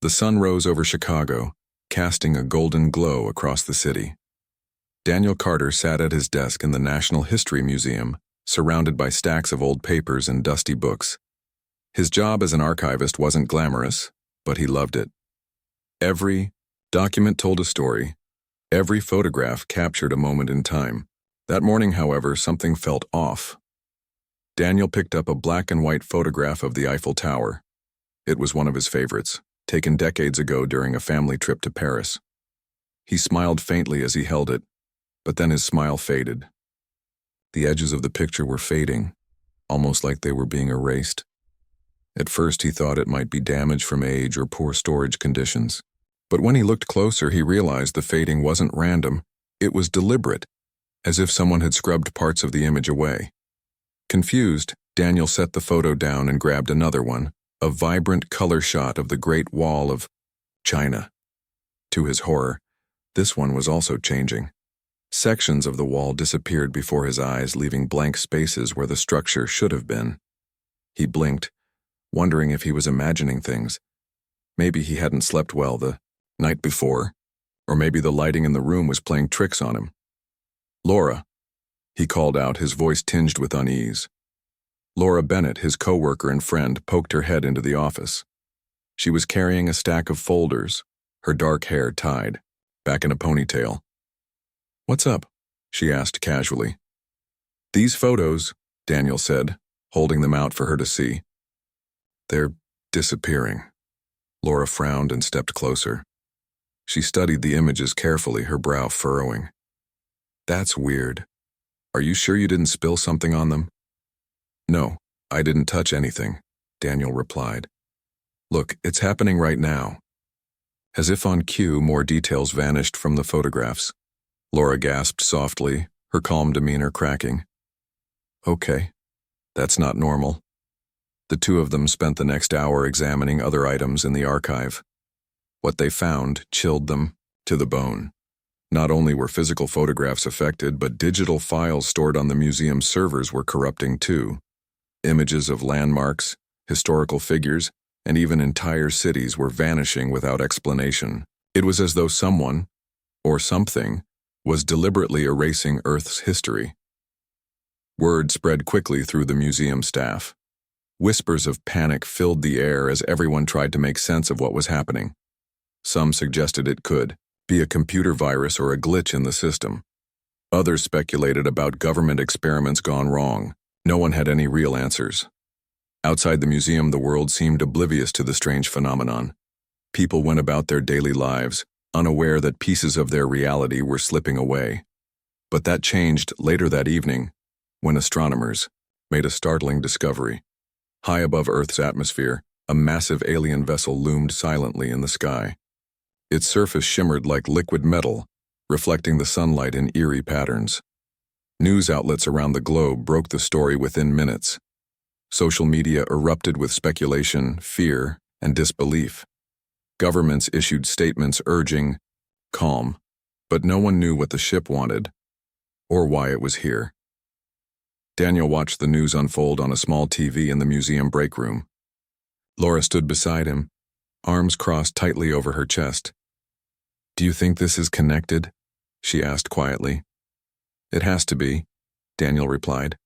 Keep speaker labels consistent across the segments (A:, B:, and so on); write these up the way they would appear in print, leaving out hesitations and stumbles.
A: The sun rose over Chicago, casting a golden glow across the city. Daniel Carter sat at his desk in the National History Museum, surrounded by stacks of old papers and dusty books. His job as an archivist wasn't glamorous, but he loved it. Every document told a story. Every photograph captured a moment in time. That morning, however, something felt off. Daniel picked up a black and white photograph of the Eiffel Tower. It was one of his favorites, taken decades ago during a family trip to Paris. He smiled faintly as he held it, but then his smile faded. The edges of the picture were fading, almost like they were being erased. At first he thought it might be damage from age or poor storage conditions. But when he looked closer, he realized the fading wasn't random, it was deliberate, as if someone had scrubbed parts of the image away. Confused, Daniel set the photo down and grabbed another one, a vibrant color shot of the Great Wall of China. To his horror, this one was also changing. Sections of the wall disappeared before his eyes, leaving blank spaces where the structure should have been. He blinked, wondering if he was imagining things. Maybe he hadn't slept well the night before, or maybe the lighting in the room was playing tricks on him. "Laura," he called out, his voice tinged with unease. Laura Bennett, his co-worker and friend, poked her head into the office. She was carrying a stack of folders, her dark hair tied, back in a ponytail. "What's up?" she asked casually. "These photos," Daniel said, holding them out for her to see. "They're disappearing." Laura frowned and stepped closer. She studied the images carefully, her brow furrowing. "That's weird. Are you sure you didn't spill something on them?" "No, I didn't touch anything," Daniel replied. "Look, it's happening right now." As if on cue, more details vanished from the photographs. Laura gasped softly, her calm demeanor cracking. "Okay, that's not normal." The two of them spent the next hour examining other items in the archive. What they found chilled them to the bone. Not only were physical photographs affected, but digital files stored on the museum's servers were corrupting too. Images of landmarks, historical figures, and even entire cities were vanishing without explanation. It was as though someone, or something, was deliberately erasing Earth's history. Word spread quickly through the museum staff. Whispers of panic filled the air as everyone tried to make sense of what was happening. Some suggested it could be a computer virus or a glitch in the system. Others speculated about government experiments gone wrong. No one had any real answers. Outside the museum, the world seemed oblivious to the strange phenomenon. People went about their daily lives, unaware that pieces of their reality were slipping away. But that changed later that evening, when astronomers made a startling discovery. High above Earth's atmosphere, a massive alien vessel loomed silently in the sky. Its surface shimmered like liquid metal, reflecting the sunlight in eerie patterns. News outlets around the globe broke the story within minutes. Social media erupted with speculation, fear, and disbelief. Governments issued statements urging calm, but no one knew what the ship wanted, or why it was here. Daniel watched the news unfold on a small TV in the museum break room. Laura stood beside him, arms crossed tightly over her chest. "Do you think this is connected?" she asked quietly. "It has to be," Daniel replied.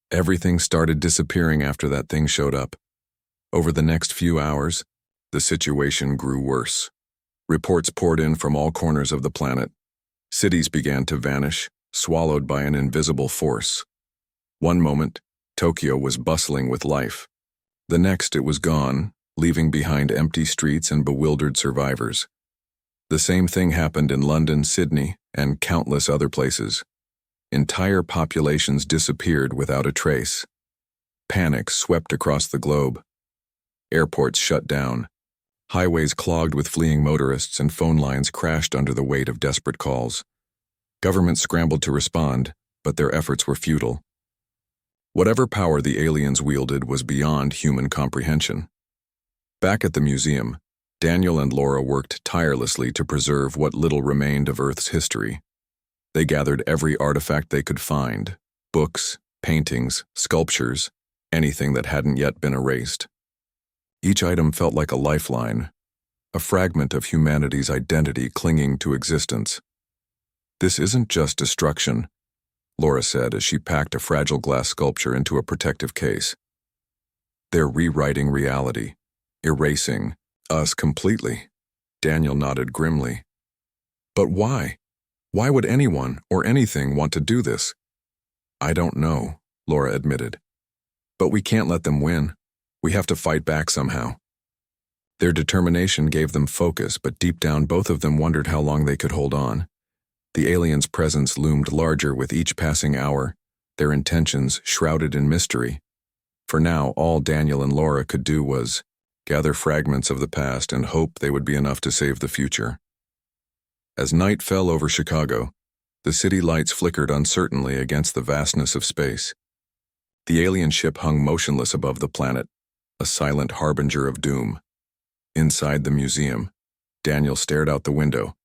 A: Everything started disappearing after that thing showed up. Over the next few hours, the situation grew worse. Reports poured in from all corners of the planet. Cities began to vanish, swallowed by an invisible force. One moment, Tokyo was bustling with life. The next, it was gone, leaving behind empty streets and bewildered survivors. The same thing happened in London, Sydney, and countless other places. Entire populations disappeared without a trace. Panic swept across the globe. Airports shut down. Highways clogged with fleeing motorists, and phone lines crashed under the weight of desperate calls. Governments scrambled to respond, but their efforts were futile. Whatever power the aliens wielded was beyond human comprehension. Back at the museum, Daniel and Laura worked tirelessly to preserve what little remained of Earth's history. They gathered every artifact they could find: books, paintings, sculptures, anything that hadn't yet been erased. Each item felt like a lifeline, a fragment of humanity's identity clinging to existence. "This isn't just destruction," Laura said as she packed a fragile glass sculpture into a protective case. "They're rewriting reality, erasing us completely." Daniel nodded grimly. "But why? Why would anyone or anything want to do this?" "I don't know," Laura admitted. "But we can't let them win. We have to fight back somehow." Their determination gave them focus, but deep down both of them wondered how long they could hold on. The aliens' presence loomed larger with each passing hour, their intentions shrouded in mystery. For now, all Daniel and Laura could do was gather fragments of the past and hope they would be enough to save the future. As night fell over Chicago, the city lights flickered uncertainly against the vastness of space. The alien ship hung motionless above the planet, a silent harbinger of doom. Inside the museum, Daniel stared out the window,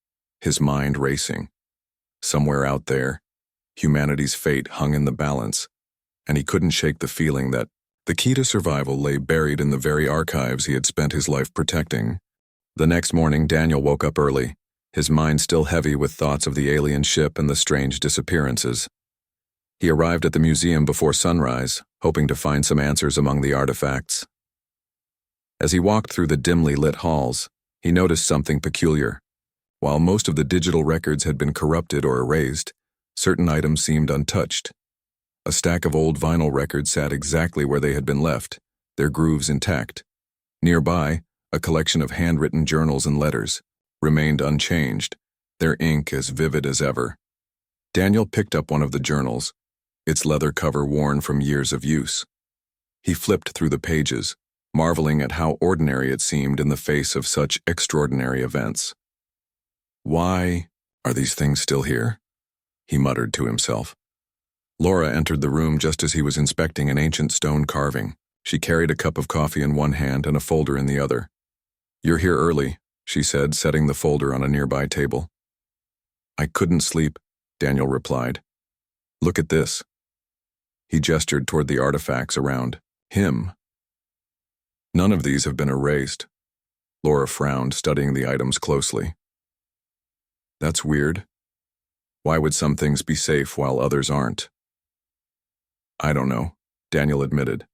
A: his mind racing. Somewhere out there, humanity's fate hung in the balance, and he couldn't shake the feeling that the key to survival lay buried in the very archives he had spent his life protecting. The next morning, Daniel woke up early, his mind still heavy with thoughts of the alien ship and the strange disappearances. He arrived at the museum before sunrise, hoping to find some answers among the artifacts. As he walked through the dimly lit halls, he noticed something peculiar. While most of the digital records had been corrupted or erased, certain items seemed untouched. A stack of old vinyl records sat exactly where they had been left, their grooves intact. Nearby, a collection of handwritten journals and letters remained unchanged, their ink as vivid as ever. Daniel picked up one of the journals, its leather cover worn from years of use. He flipped through the pages, marveling at how ordinary it seemed in the face of such extraordinary events. "Why are these things still here?" he muttered to himself. Laura entered the room just as he was inspecting an ancient stone carving. She carried a cup of coffee in one hand and a folder in the other. "You're here early," she said, setting the folder on a nearby table. "I couldn't sleep," Daniel replied. "Look at this." He gestured toward the artifacts around him. "None of these have been erased." Laura frowned, studying the items closely. "That's weird. Why would some things be safe while others aren't?" "I don't know," Daniel admitted.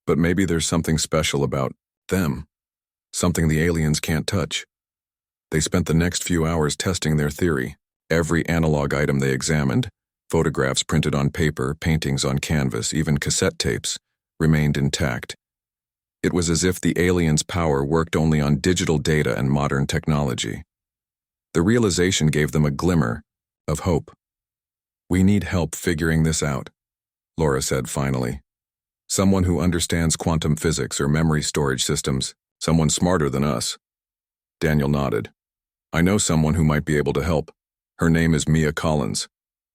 A: "But maybe there's something special about them, something the aliens can't touch." They spent the next few hours testing their theory. Every analog item they examined, photographs printed on paper, paintings on canvas, even cassette tapes, remained intact. It was as if the aliens' power worked only on digital data and modern technology. The realization gave them a glimmer of hope. "We need help figuring this out," Laura said finally. "Someone who understands quantum physics or memory storage systems, someone smarter than us." Daniel nodded. "I know someone who might be able to help. Her name is Mia Collins.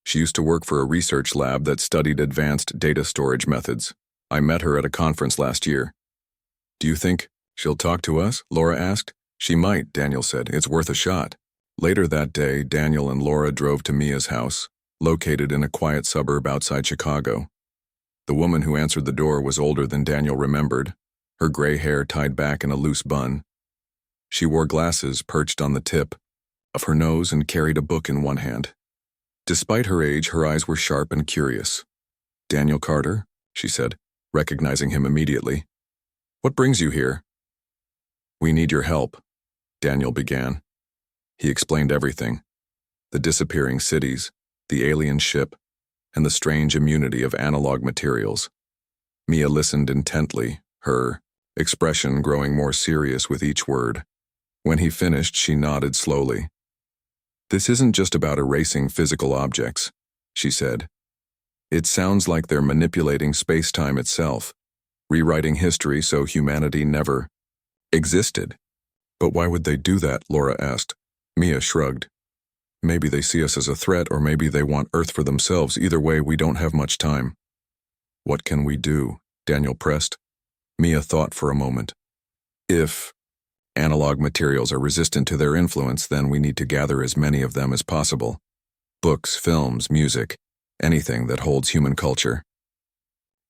A: She used to work for a research lab that studied advanced data storage methods. I met her at a conference last year." "Do you think she'll talk to us?" Laura asked. "She might," Daniel said. "It's worth a shot." Later that day, Daniel and Laura drove to Mia's house, located in a quiet suburb outside Chicago. The woman who answered the door was older than Daniel remembered, her gray hair tied back in a loose bun. She wore glasses perched on the tip of her nose and carried a book in one hand. Despite her age, her eyes were sharp and curious. "Daniel Carter," she said, recognizing him immediately. "What brings you here?" "We need your help," Daniel began. He explained everything: the disappearing cities, the alien ship, and the strange immunity of analog materials. Mia listened intently, her expression growing more serious with each word. When he finished, she nodded slowly. "This isn't just about erasing physical objects," she said. "It sounds like they're manipulating space-time itself, rewriting history so humanity never existed." "But why would they do that?" Laura asked. Mia shrugged. "Maybe they see us as a threat, or maybe they want Earth for themselves. Either way, we don't have much time." "What can we do?" Daniel pressed. Mia thought for a moment. "If analog materials are resistant to their influence, then we need to gather as many of them as possible. Books, films, music, anything that holds human culture.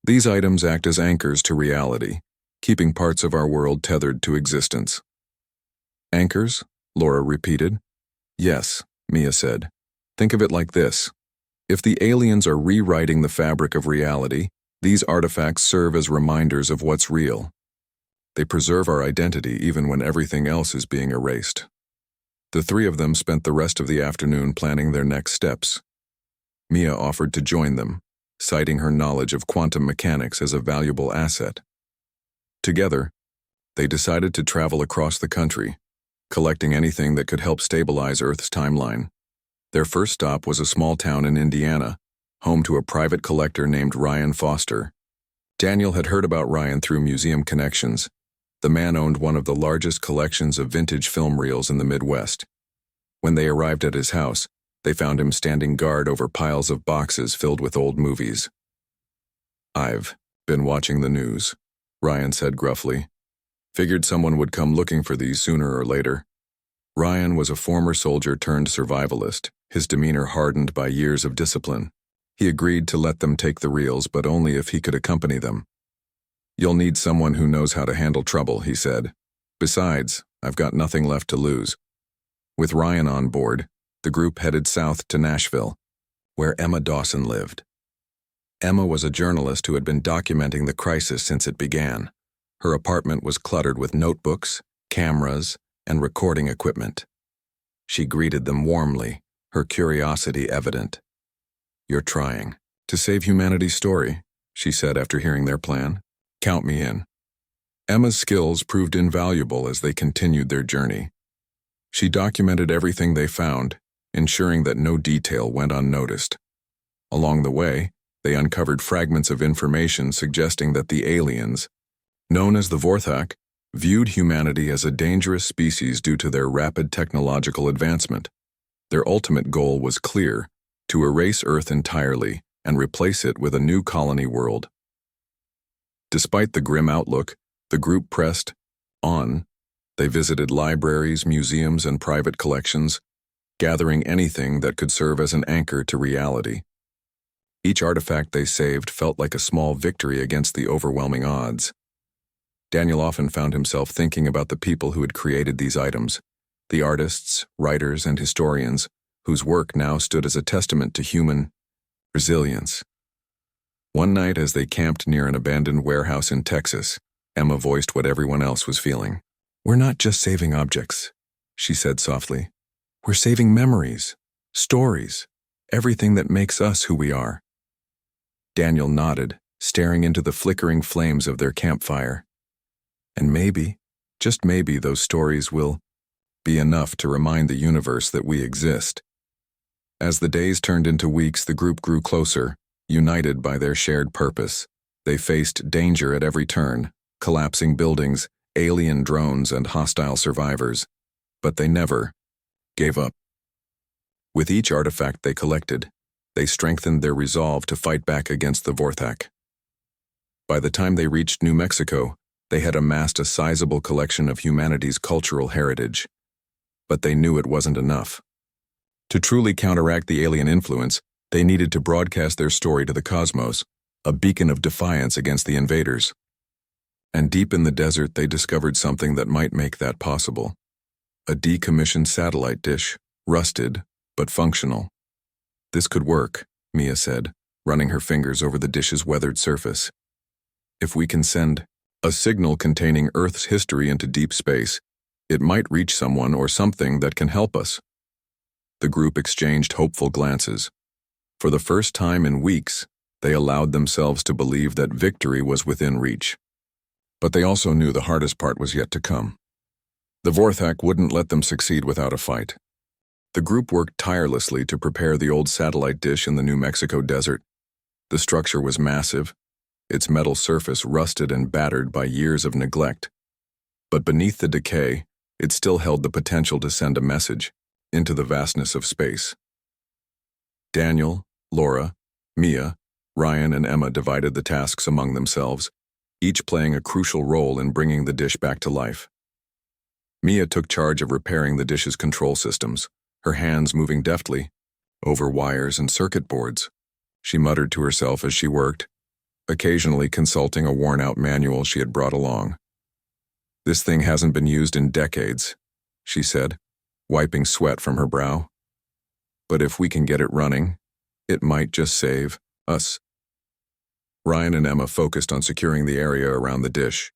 A: These items act as anchors to reality, keeping parts of our world tethered to existence." Anchors? Laura repeated. Yes, Mia said. Think of it like this. If the aliens are rewriting the fabric of reality, these artifacts serve as reminders of what's real. They preserve our identity even when everything else is being erased. The three of them spent the rest of the afternoon planning their next steps. Mia offered to join them, citing her knowledge of quantum mechanics as a valuable asset. Together, they decided to travel across the country, collecting anything that could help stabilize Earth's timeline. Their first stop was a small town in Indiana, home to a private collector named Ryan Foster. Daniel had heard about Ryan through museum connections. The man owned one of the largest collections of vintage film reels in the Midwest. When they arrived at his house, they found him standing guard over piles of boxes filled with old movies. "I've been watching the news," Ryan said gruffly. "Figured someone would come looking for these sooner or later." Ryan was a former soldier turned survivalist, his demeanor hardened by years of discipline. He agreed to let them take the reels, but only if he could accompany them. "You'll need someone who knows how to handle trouble," he said. "Besides, I've got nothing left to lose." With Ryan on board, the group headed south to Nashville, where Emma Dawson lived. Emma was a journalist who had been documenting the crisis since it began. Her apartment was cluttered with notebooks, cameras, and recording equipment. She greeted them warmly, her curiosity evident. "You're trying to save humanity's story," she said after hearing their plan. "Count me in." Emma's skills proved invaluable as they continued their journey. She documented everything they found, ensuring that no detail went unnoticed. Along the way, they uncovered fragments of information suggesting that the aliens, known as the Vorthak, viewed humanity as a dangerous species due to their rapid technological advancement. Their ultimate goal was clear: to erase Earth entirely and replace it with a new colony world. Despite the grim outlook, the group pressed on. They visited libraries, museums, and private collections, gathering anything that could serve as an anchor to reality. Each artifact they saved felt like a small victory against the overwhelming odds. Daniel often found himself thinking about the people who had created these items, the artists, writers, and historians, whose work now stood as a testament to human resilience. One night, as they camped near an abandoned warehouse in Texas, Emma voiced what everyone else was feeling. "We're not just saving objects," she said softly. "We're saving memories, stories, everything that makes us who we are." Daniel nodded, staring into the flickering flames of their campfire. "And maybe, just maybe, those stories will be enough to remind the universe that we exist." As the days turned into weeks, the group grew closer, united by their shared purpose. They faced danger at every turn, collapsing buildings, alien drones, and hostile survivors. But they never gave up. With each artifact they collected, they strengthened their resolve to fight back against the Vorthak. By the time they reached New Mexico, they had amassed a sizable collection of humanity's cultural heritage. But they knew it wasn't enough. To truly counteract the alien influence, they needed to broadcast their story to the cosmos, a beacon of defiance against the invaders. And deep in the desert, they discovered something that might make that possible. A decommissioned satellite dish, rusted, but functional. "This could work," Mia said, running her fingers over the dish's weathered surface. "If we can send a signal containing Earth's history into deep space, it might reach someone or something that can help us." The group exchanged hopeful glances. For the first time in weeks, they allowed themselves to believe that victory was within reach. But they also knew the hardest part was yet to come. The Vorthak wouldn't let them succeed without a fight. The group worked tirelessly to prepare the old satellite dish in the New Mexico desert. The structure was massive, its metal surface rusted and battered by years of neglect. But beneath the decay, it still held the potential to send a message into the vastness of space. Daniel, Laura, Mia, Ryan, and Emma divided the tasks among themselves, each playing a crucial role in bringing the dish back to life. Mia took charge of repairing the dish's control systems, her hands moving deftly over wires and circuit boards. She muttered to herself as she worked, occasionally consulting a worn-out manual she had brought along. "This thing hasn't been used in decades," she said, wiping sweat from her brow. "But if we can get it running, it might just save us." Ryan and Emma focused on securing the area around the dish.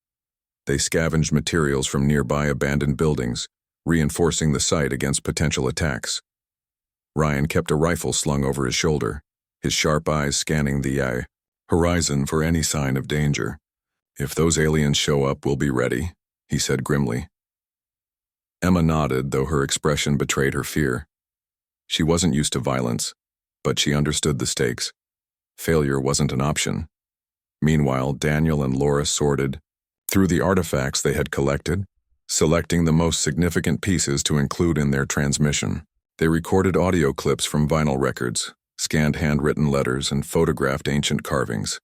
A: They scavenged materials from nearby abandoned buildings, reinforcing the site against potential attacks. Ryan kept a rifle slung over his shoulder, his sharp eyes scanning the horizon for any sign of danger. "If those aliens show up, we'll be ready," he said grimly. Emma nodded, though her expression betrayed her fear. She wasn't used to violence, but she understood the stakes. Failure wasn't an option. Meanwhile, Daniel and Laura sorted through the artifacts they had collected, selecting the most significant pieces to include in their transmission. They recorded audio clips from vinyl records, scanned handwritten letters, and photographed ancient carvings.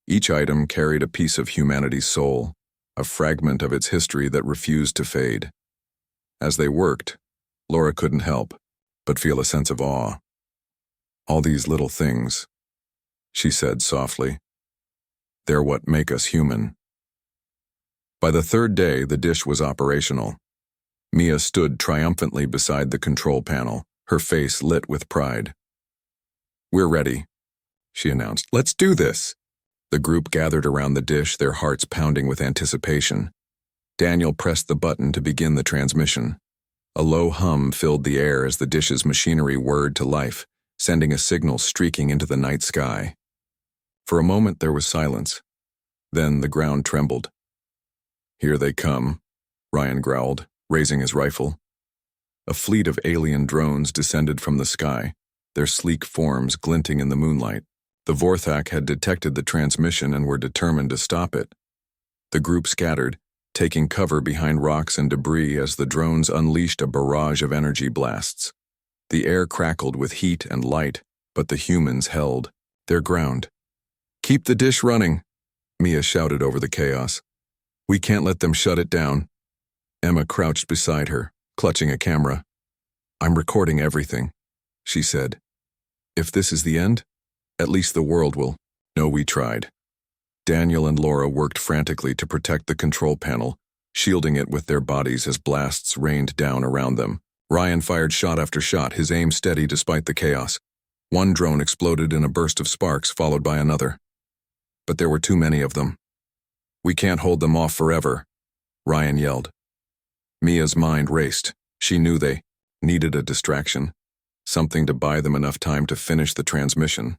A: Each item carried a piece of humanity's soul, a fragment of its history that refused to fade. As they worked, Laura couldn't help but feel a sense of awe. "All these little things," she said softly. "They're what make us human." By the third day, the dish was operational. Mia stood triumphantly beside the control panel, her face lit with pride. "We're ready," she announced. "Let's do this." The group gathered around the dish, their hearts pounding with anticipation. Daniel pressed the button to begin the transmission. A low hum filled the air as the dish's machinery whirred to life, sending a signal streaking into the night sky. For a moment there was silence. Then the ground trembled. "Here they come," Ryan growled, raising his rifle. A fleet of alien drones descended from the sky, their sleek forms glinting in the moonlight. The Vorthak had detected the transmission and were determined to stop it. The group scattered, taking cover behind rocks and debris as the drones unleashed a barrage of energy blasts. The air crackled with heat and light, but the humans held their ground. "Keep the dish running," Mia shouted over the chaos. "We can't let them shut it down." Emma crouched beside her, clutching a camera. "I'm recording everything," she said. "If this is the end, at least the world will know we tried." Daniel and Laura worked frantically to protect the control panel, shielding it with their bodies as blasts rained down around them. Ryan fired shot after shot, his aim steady despite the chaos. One drone exploded in a burst of sparks, followed by another. But there were too many of them. "We can't hold them off forever," Ryan yelled. Mia's mind raced. She knew they needed a distraction, something to buy them enough time to finish the transmission.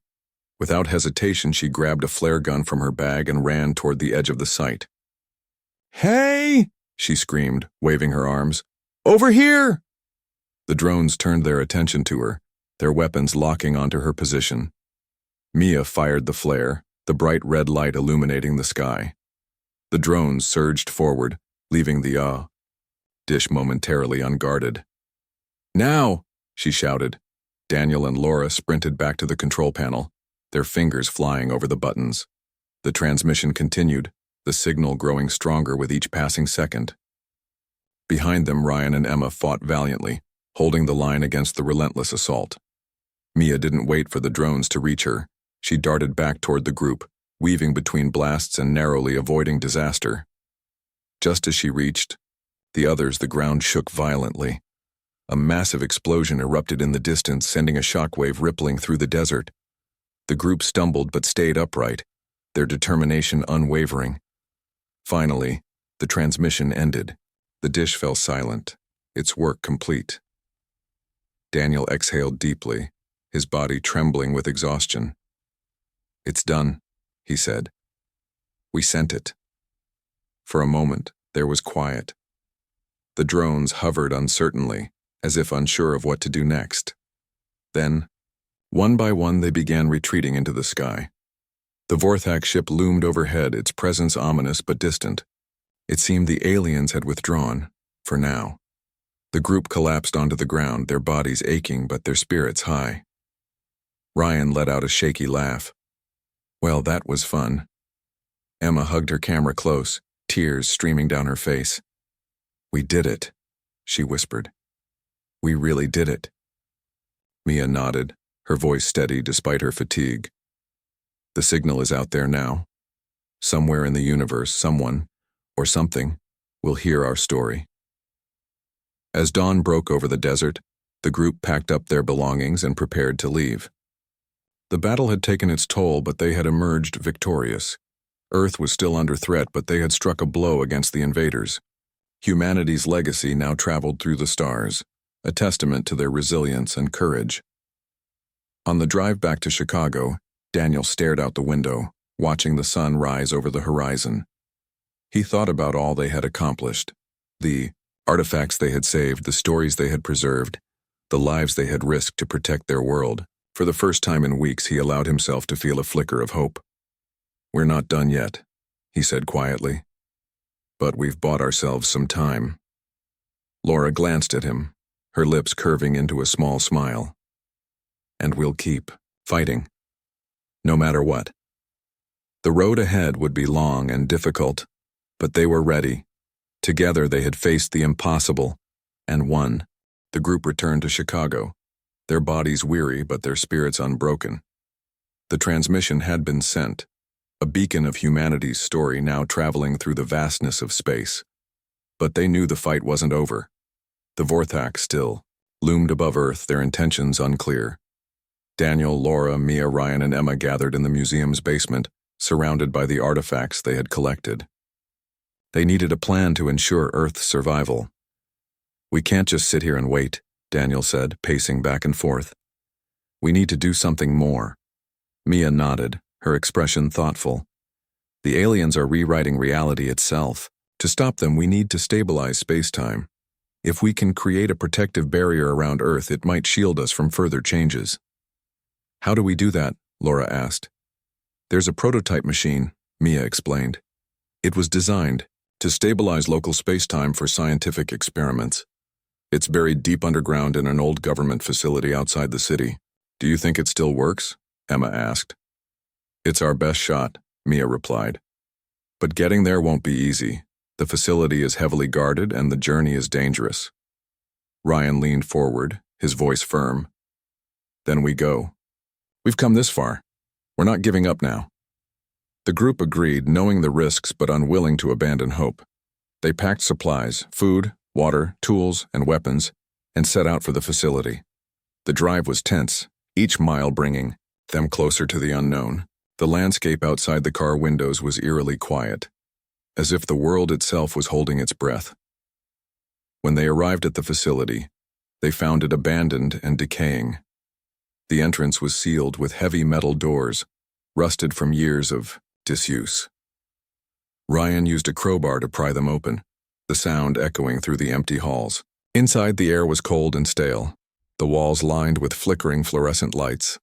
A: Without hesitation, she grabbed a flare gun from her bag and ran toward the edge of the site. "Hey!" she screamed, waving her arms. "Over here!" The drones turned their attention to her, their weapons locking onto her position. Mia fired the flare, the bright red light illuminating the sky. The drones surged forward, leaving the dish momentarily unguarded. "Now!" she shouted. Daniel and Laura sprinted back to the control panel, their fingers flying over the buttons. The transmission continued, the signal growing stronger with each passing second. Behind them, Ryan and Emma fought valiantly, holding the line against the relentless assault. Mia didn't wait for the drones to reach her. She darted back toward the group, weaving between blasts and narrowly avoiding disaster. Just as she reached the others, the ground shook violently. A massive explosion erupted in the distance, sending a shockwave rippling through the desert. The group stumbled but stayed upright, their determination unwavering. Finally, the transmission ended. The dish fell silent, its work complete. Daniel exhaled deeply, his body trembling with exhaustion. "It's done," he said. "We sent it." For a moment, there was quiet. The drones hovered uncertainly, as if unsure of what to do next. Then, one by one, they began retreating into the sky. The Vorthak ship loomed overhead, its presence ominous but distant. It seemed the aliens had withdrawn, for now. The group collapsed onto the ground, their bodies aching but their spirits high. Ryan let out a shaky laugh. "Well, that was fun." Emma hugged her camera close, tears streaming down her face. "We did it," she whispered. "We really did it." Mia nodded, her voice steady despite her fatigue. "The signal is out there now. Somewhere in the universe, someone, or something, will hear our story." As dawn broke over the desert, the group packed up their belongings and prepared to leave. The battle had taken its toll, but they had emerged victorious. Earth was still under threat, but they had struck a blow against the invaders. Humanity's legacy now traveled through the stars, a testament to their resilience and courage. On the drive back to Chicago, Daniel stared out the window, watching the sun rise over the horizon. He thought about all they had accomplished, the artifacts they had saved, the stories they had preserved, the lives they had risked to protect their world. For the first time in weeks, he allowed himself to feel a flicker of hope. "We're not done yet," he said quietly. "But we've bought ourselves some time." Laura glanced at him, her lips curving into a small smile. "And we'll keep fighting, no matter what." The road ahead would be long and difficult, but they were ready. Together they had faced the impossible and won. The group returned to Chicago, their bodies weary but their spirits unbroken. The transmission had been sent, a beacon of humanity's story now traveling through the vastness of space. But they knew the fight wasn't over. The Vortex still loomed above Earth, their intentions unclear. Daniel, Laura, Mia, Ryan, and Emma gathered in the museum's basement, surrounded by the artifacts they had collected. They needed a plan to ensure Earth's survival. "We can't just sit here and wait," Daniel said, pacing back and forth. "We need to do something more." Mia nodded, her expression thoughtful. "The aliens are rewriting reality itself. To stop them, we need to stabilize space-time. If we can create a protective barrier around Earth, it might shield us from further changes." "How do we do that?" Laura asked. "There's a prototype machine," Mia explained. "It was designed to stabilize local space-time for scientific experiments. It's buried deep underground in an old government facility outside the city." "Do you think it still works?" Emma asked. "It's our best shot," Mia replied. "But getting there won't be easy. The facility is heavily guarded and the journey is dangerous." Ryan leaned forward, his voice firm. "Then we go. We've come this far. We're not giving up now." The group agreed, knowing the risks but unwilling to abandon hope. They packed supplies, food, water, tools, and weapons, and set out for the facility. The drive was tense, each mile bringing them closer to the unknown. The landscape outside the car windows was eerily quiet, as if the world itself was holding its breath. When they arrived at the facility, they found it abandoned and decaying. The entrance was sealed with heavy metal doors, rusted from years of disuse. Ryan used a crowbar to pry them open, the sound echoing through the empty halls. Inside, the air was cold and stale, the walls lined with flickering fluorescent lights.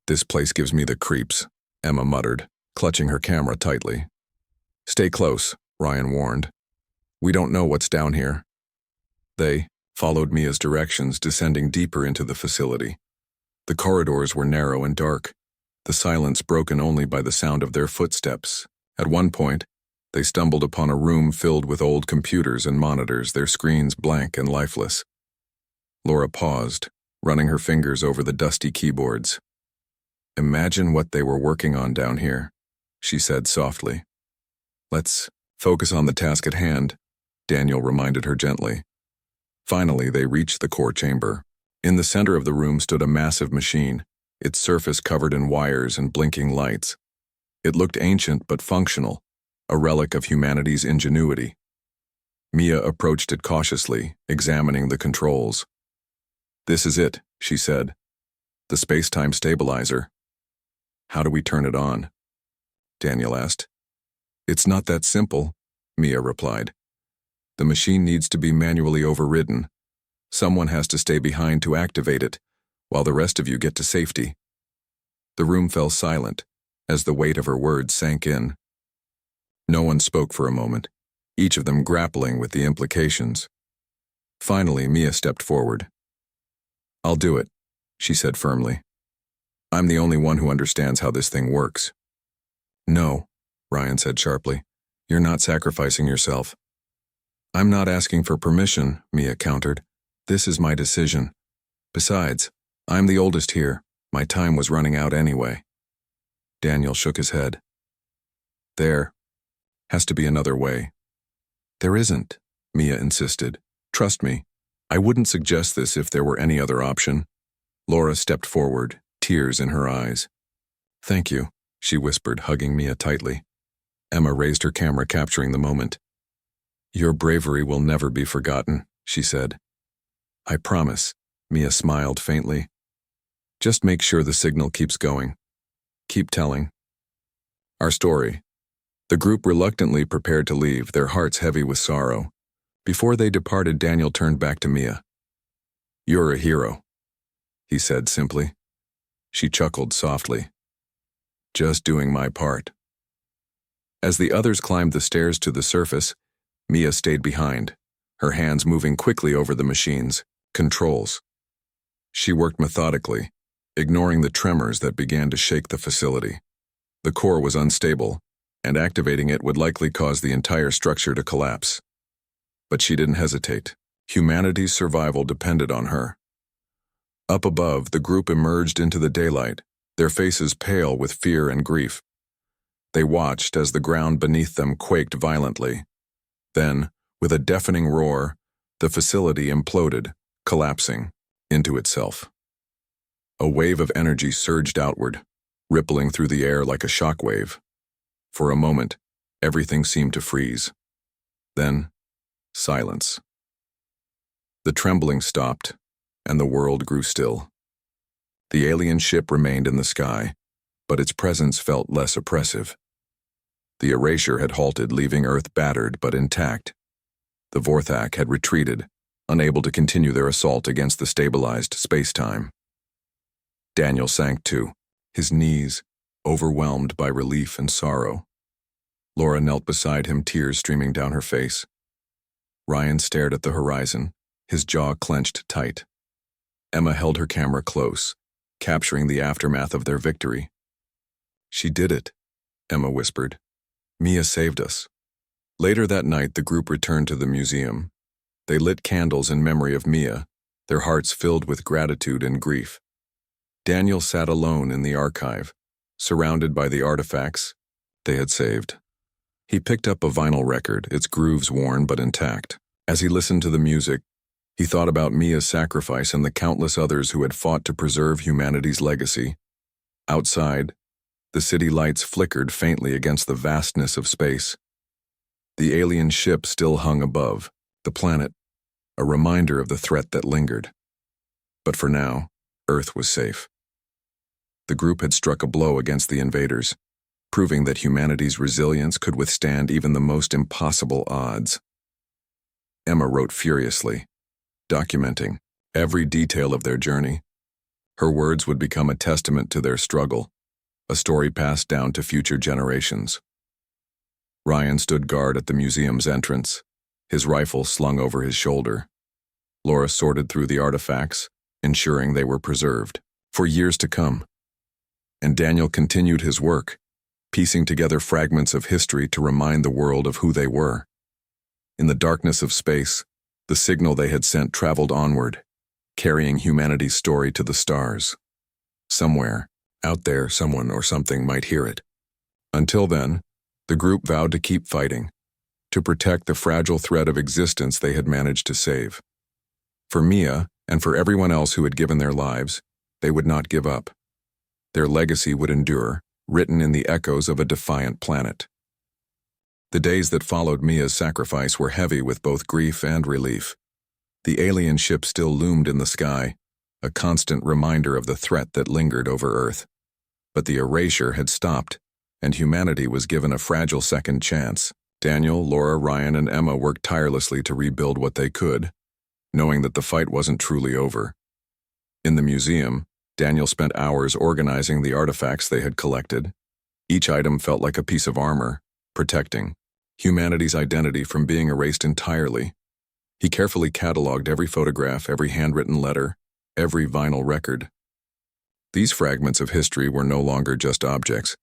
A: "This place gives me the creeps," Emma muttered, clutching her camera tightly. "Stay close," Ryan warned. "We don't know what's down here." They followed Mia's directions, descending deeper into the facility. The corridors were narrow and dark, the silence broken only by the sound of their footsteps. At one point, they stumbled upon a room filled with old computers and monitors, their screens blank and lifeless. Laura paused, running her fingers over the dusty keyboards. "Imagine what they were working on down here," she said softly. "Let's focus on the task at hand," Daniel reminded her gently. Finally, they reached the core chamber. In the center of the room stood a massive machine, its surface covered in wires and blinking lights. It looked ancient but functional, a relic of humanity's ingenuity. Mia approached it cautiously, examining the controls. "This is it," she said. "The space-time stabilizer." "How do we turn it on?" Daniel asked. "It's not that simple," Mia replied. "The machine needs to be manually overridden. Someone has to stay behind to activate it, while the rest of you get to safety." The room fell silent, as the weight of her words sank in. No one spoke for a moment, each of them grappling with the implications. Finally, Mia stepped forward. "I'll do it," she said firmly. "I'm the only one who understands how this thing works." "No," Ryan said sharply. "You're not sacrificing yourself." "I'm not asking for permission," Mia countered. "This is my decision. Besides, I'm the oldest here. My time was running out anyway." Daniel shook his head. "There has to be another way." "There isn't," Mia insisted. "Trust me, I wouldn't suggest this if there were any other option. Laura stepped forward, tears in her eyes. Thank you, she whispered, hugging Mia tightly. Emma raised her camera, capturing the moment. Your bravery will never be forgotten, she said. I promise, Mia smiled faintly. Just make sure the signal keeps going. Keep telling. Our story. The group reluctantly prepared to leave, their hearts heavy with sorrow. Before they departed, Daniel turned back to Mia. You're a hero, he said simply. She chuckled softly. Just doing my part. As the others climbed the stairs to the surface, Mia stayed behind, her hands moving quickly over the machines, controls. She worked methodically, ignoring the tremors that began to shake the facility. The core was unstable, and activating it would likely cause the entire structure to collapse. But she didn't hesitate. Humanity's survival depended on her. Up above, the group emerged into the daylight, their faces pale with fear and grief. They watched as the ground beneath them quaked violently. Then, with a deafening roar, the facility imploded, collapsing into itself. A wave of energy surged outward, rippling through the air like a shock wave. For a moment, everything seemed to freeze. Then, silence. The trembling stopped, and the world grew still. The alien ship remained in the sky, but its presence felt less oppressive. The erasure had halted, leaving Earth battered but intact. The Vorthak had retreated, unable to continue their assault against the stabilized space-time. Daniel sank too, his knees overwhelmed by relief and sorrow. Laura knelt beside him, tears streaming down her face. Ryan stared at the horizon, his jaw clenched tight. Emma held her camera close, capturing the aftermath of their victory. She did it, Emma whispered. Mia saved us. Later that night, the group returned to the museum. They lit candles in memory of Mia, their hearts filled with gratitude and grief. Daniel sat alone in the archive, surrounded by the artifacts they had saved. He picked up a vinyl record, its grooves worn but intact. As he listened to the music, he thought about Mia's sacrifice and the countless others who had fought to preserve humanity's legacy. Outside, the city lights flickered faintly against the vastness of space. The alien ship still hung above, the planet, a reminder of the threat that lingered. But for now, Earth was safe. The group had struck a blow against the invaders, proving that humanity's resilience could withstand even the most impossible odds. Emma wrote furiously, documenting every detail of their journey. Her words would become a testament to their struggle, a story passed down to future generations. Ryan stood guard at the museum's entrance, his rifle slung over his shoulder. Laura sorted through the artifacts, ensuring they were preserved for years to come. And Daniel continued his work, piecing together fragments of history to remind the world of who they were. In the darkness of space, the signal they had sent traveled onward, carrying humanity's story to the stars. Somewhere, out there, someone or something might hear it. Until then, the group vowed to keep fighting, to protect the fragile thread of existence they had managed to save. For Mia, and for everyone else who had given their lives, they would not give up. Their legacy would endure, written in the echoes of a defiant planet. The days that followed Mia's sacrifice were heavy with both grief and relief. The alien ship still loomed in the sky, a constant reminder of the threat that lingered over Earth. But the erasure had stopped, and humanity was given a fragile second chance. Daniel, Laura, Ryan, and Emma worked tirelessly to rebuild what they could, knowing that the fight wasn't truly over. In the museum, Daniel spent hours organizing the artifacts they had collected. Each item felt like a piece of armor, protecting humanity's identity from being erased entirely. He carefully cataloged every photograph, every handwritten letter, every vinyl record. These fragments of history were no longer just objects.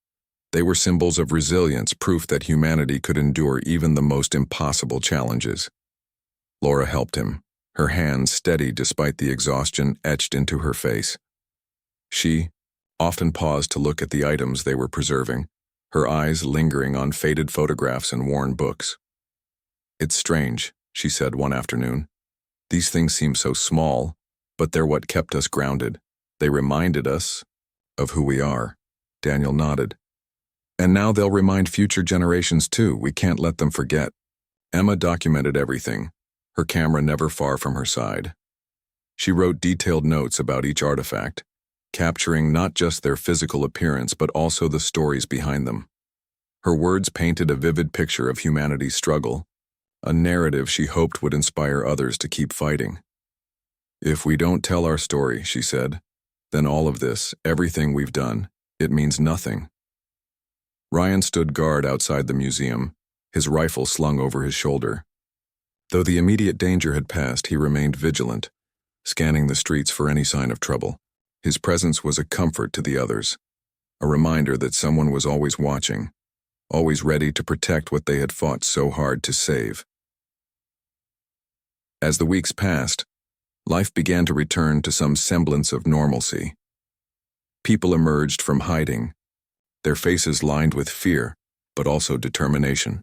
A: They were symbols of resilience, proof that humanity could endure even the most impossible challenges. Laura helped him, her hands steady despite the exhaustion etched into her face. She often paused to look at the items they were preserving, her eyes lingering on faded photographs and worn books. "It's strange," she said one afternoon. These things seem so small, but they're what kept us grounded. They reminded us of who we are. Daniel nodded. And now they'll remind future generations too. We can't let them forget. Emma documented everything, her camera never far from her side. She wrote detailed notes about each artifact, capturing not just their physical appearance but also the stories behind them. Her words painted a vivid picture of humanity's struggle, a narrative she hoped would inspire others to keep fighting. If we don't tell our story, she said, then all of this, everything we've done, it means nothing. Ryan stood guard outside the museum, his rifle slung over his shoulder. Though the immediate danger had passed, he remained vigilant, scanning the streets for any sign of trouble. His presence was a comfort to the others, a reminder that someone was always watching, always ready to protect what they had fought so hard to save. As the weeks passed, life began to return to some semblance of normalcy. People emerged from hiding, their faces lined with fear, but also determination.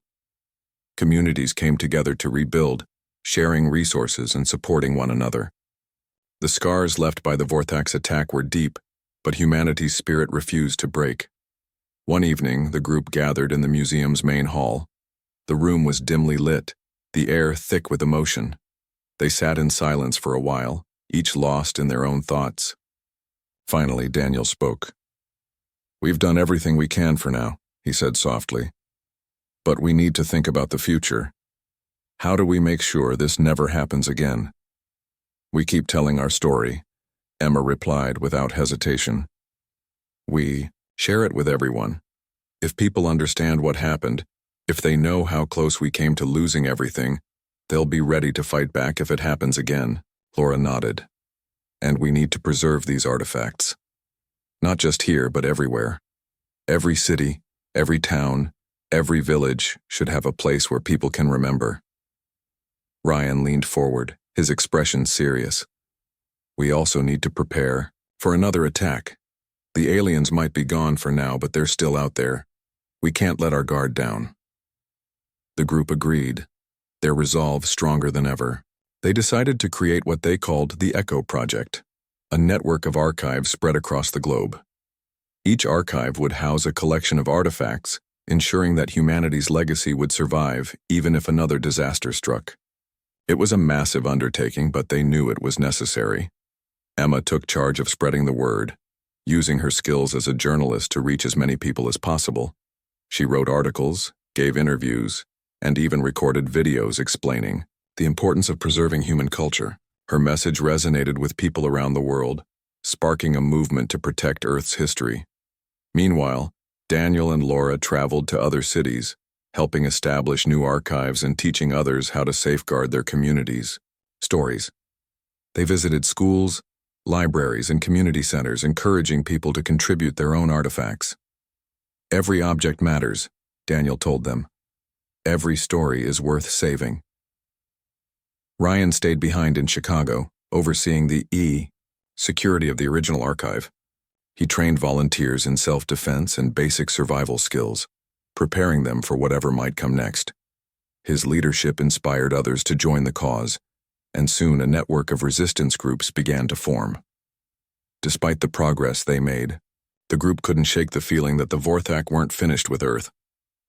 A: Communities came together to rebuild, sharing resources and supporting one another. The scars left by the Vorthax attack were deep, but humanity's spirit refused to break. One evening, the group gathered in the museum's main hall. The room was dimly lit, the air thick with emotion. They sat in silence for a while, each lost in their own thoughts. Finally, Daniel spoke. "We've done everything we can for now," he said softly. "But we need to think about the future. How do we make sure this never happens again?" "We keep telling our story," Emma replied without hesitation. "We share it with everyone. If people understand what happened, if they know how close we came to losing everything, they'll be ready to fight back if it happens again." Laura nodded. "And we need to preserve these artifacts. Not just here, but everywhere. Every city, every town, every village should have a place where people can remember." Ryan leaned forward, his expression serious. "We also need to prepare for another attack. The aliens might be gone for now, but they're still out there. We can't let our guard down." The group agreed, their resolve stronger than ever. They decided to create what they called the Echo Project, a network of archives spread across the globe. Each archive would house a collection of artifacts, ensuring that humanity's legacy would survive even if another disaster struck. It was a massive undertaking, but they knew it was necessary. Emma took charge of spreading the word, using her skills as a journalist to reach as many people as possible. She wrote articles, gave interviews, and even recorded videos explaining the importance of preserving human culture. Her message resonated with people around the world, sparking a movement to protect Earth's history. Meanwhile, Daniel and Laura traveled to other cities, helping establish new archives and teaching others how to safeguard their communities' stories. They visited schools, libraries, and community centers, encouraging people to contribute their own artifacts. "Every object matters," Daniel told them. "Every story is worth saving." Ryan stayed behind in Chicago, overseeing the security of the original archive. He trained volunteers in self-defense and basic survival skills, preparing them for whatever might come next. His leadership inspired others to join the cause, and soon a network of resistance groups began to form. Despite the progress they made, the group couldn't shake the feeling that the Vorthak weren't finished with Earth.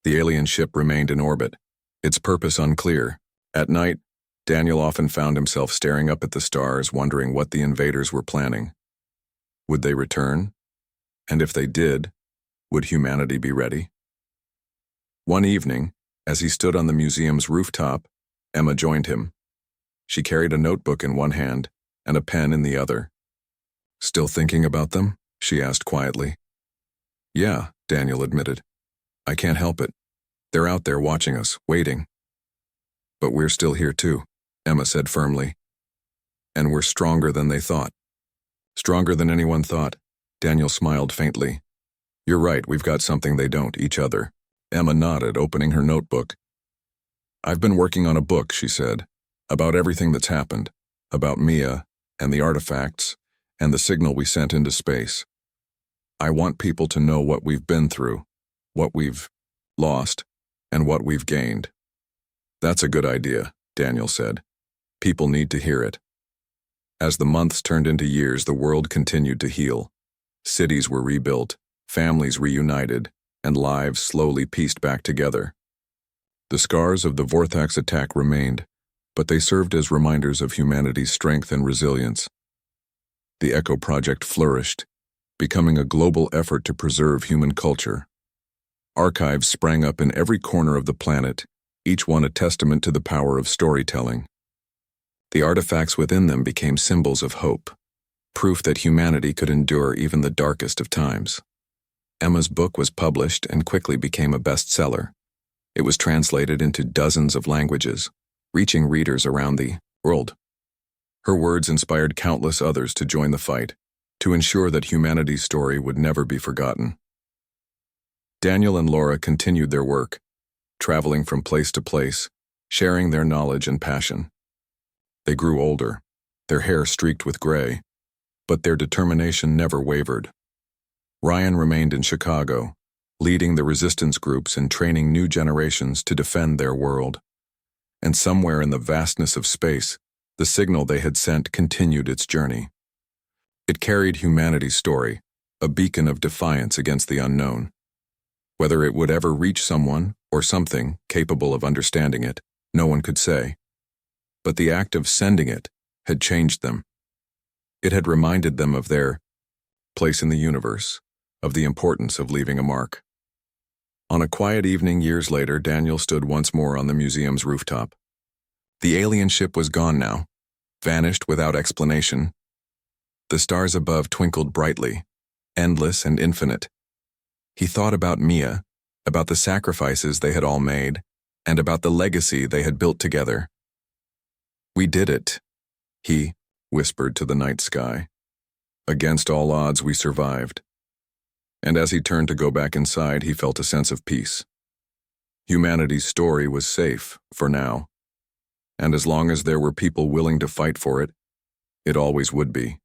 A: The alien ship remained in orbit, its purpose unclear. At night, Daniel often found himself staring up at the stars, wondering what the invaders were planning. Would they return? And if they did, would humanity be ready? One evening, as he stood on the museum's rooftop, Emma joined him. She carried a notebook in one hand and a pen in the other. "Still thinking about them?" she asked quietly. "Yeah," Daniel admitted. "I can't help it. They're out there watching us, waiting." "But we're still here too," Emma said firmly. "And we're stronger than they thought." "Stronger than anyone thought," Daniel smiled faintly. "You're right, we've got something they don't, each other." Emma nodded, opening her notebook. "I've been working on a book," she said, "about everything that's happened, about Mia and the artifacts and the signal we sent into space. I want people to know what we've been through, what we've lost, and what we've gained." "That's a good idea," Daniel said. People need to hear it. As the months turned into years, the world continued to heal. Cities were rebuilt, families reunited, and lives slowly pieced back together. The scars of the Vortex attack remained, but they served as reminders of humanity's strength and resilience. The Echo Project flourished, becoming a global effort to preserve human culture. Archives sprang up in every corner of the planet, each one a testament to the power of storytelling. The artifacts within them became symbols of hope, proof that humanity could endure even the darkest of times. Emma's book was published and quickly became a bestseller. It was translated into dozens of languages, reaching readers around the world. Her words inspired countless others to join the fight, to ensure that humanity's story would never be forgotten. Daniel and Laura continued their work, traveling from place to place, sharing their knowledge and passion. They grew older, their hair streaked with gray, but their determination never wavered. Ryan remained in Chicago, leading the resistance groups and training new generations to defend their world. And somewhere in the vastness of space, the signal they had sent continued its journey. It carried humanity's story, a beacon of defiance against the unknown. Whether it would ever reach someone or something capable of understanding it, no one could say. But the act of sending it had changed them. It had reminded them of their place in the universe, of the importance of leaving a mark. On a quiet evening years later, Daniel stood once more on the museum's rooftop. The alien ship was gone now, vanished without explanation. The stars above twinkled brightly, endless and infinite. He thought about Mia, about the sacrifices they had all made, and about the legacy they had built together. "We did it," he whispered to the night sky. "Against all odds, we survived." And as he turned to go back inside, he felt a sense of peace. Humanity's story was safe, for now. And as long as there were people willing to fight for it, it always would be.